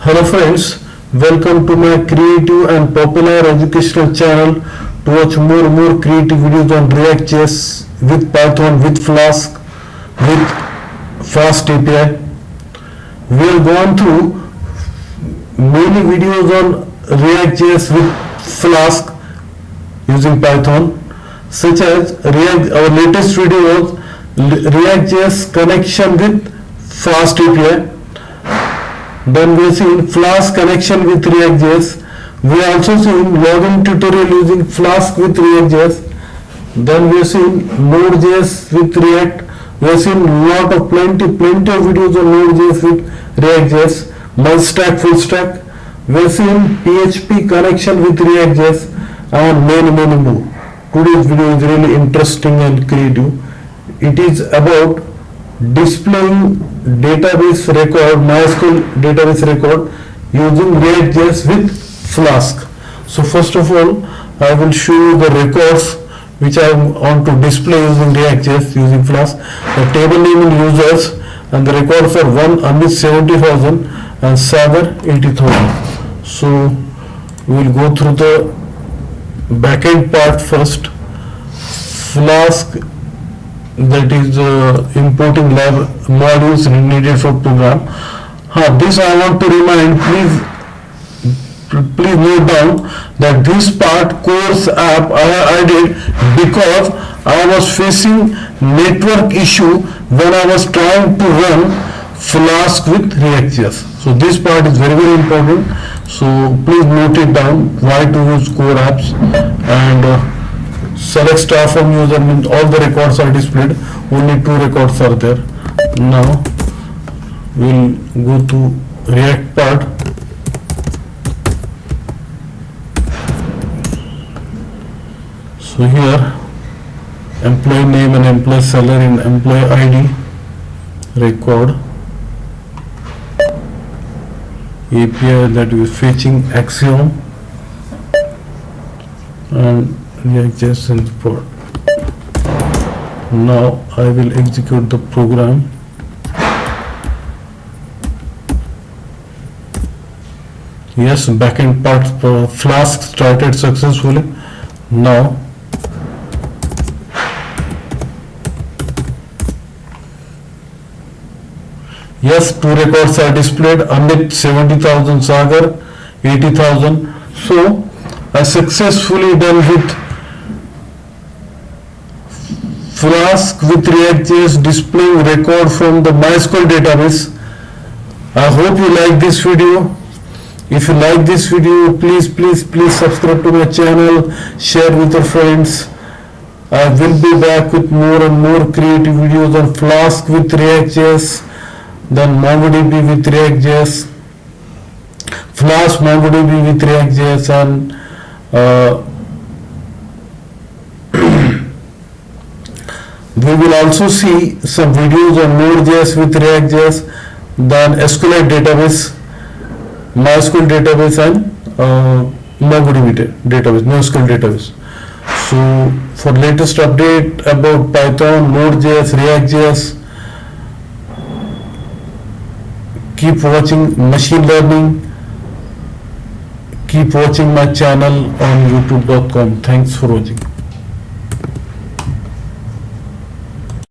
Hello friends, welcome to my creative and popular educational channel to watch more creative videos on React.js with Python, with Flask, with Fast API. We have gone through many videos on React.js with Flask using Python, such as our latest video was React.js connection with Fast API. Then we have seen Flask connection with React.js. We also seen login tutorial using Flask with React.js. Then we have seen Node.js with React. We have seen plenty of videos on Node.js with React.js. MySQL full stack. We have seen PHP connection with React.js and many more. Today's video is really interesting and creative. It is about displaying database record, MySQL database record using React.js with Flask. So first of all, I will show you the records which I want to display using React.js using Flask. The table name and users, and the records are one Amit 70,000 and Sagar 80,000. So we will go through the backend part first. Flask, that is importing lab modules needed for program. This I want to remind, please note down that this part course app I did because I was facing network issue when I was trying to run Flask with React.js. So this part is very important. So please note it down why to use core apps, and select star from user means all the records are displayed, only 2 records are there. Now we'll go to React part. So here employee name and employee salary and employee ID record, API that is fetching axiom, and React.js import. Now I will execute the program. Yes, backend part Flask started successfully. Now yes, 2 records are displayed, Amit 70,000, Sagar 80,000. So I successfully done with Flask with React.js displaying record from the MySQL database. I hope you like this video. If you like this video, please subscribe to my channel, share with your friends. I will be back with more and more creative videos on Flask with React.js, then MongoDB with React.js, Flask MongoDB with React.js, and we will also see some videos on Node.js with React.js, then SQLite database, MySQL database, and MongoDB database, NoSQL database. So for latest update about Python, Node.js, React.js, keep watching machine learning. Keep watching my channel on youtube.com. Thanks for watching.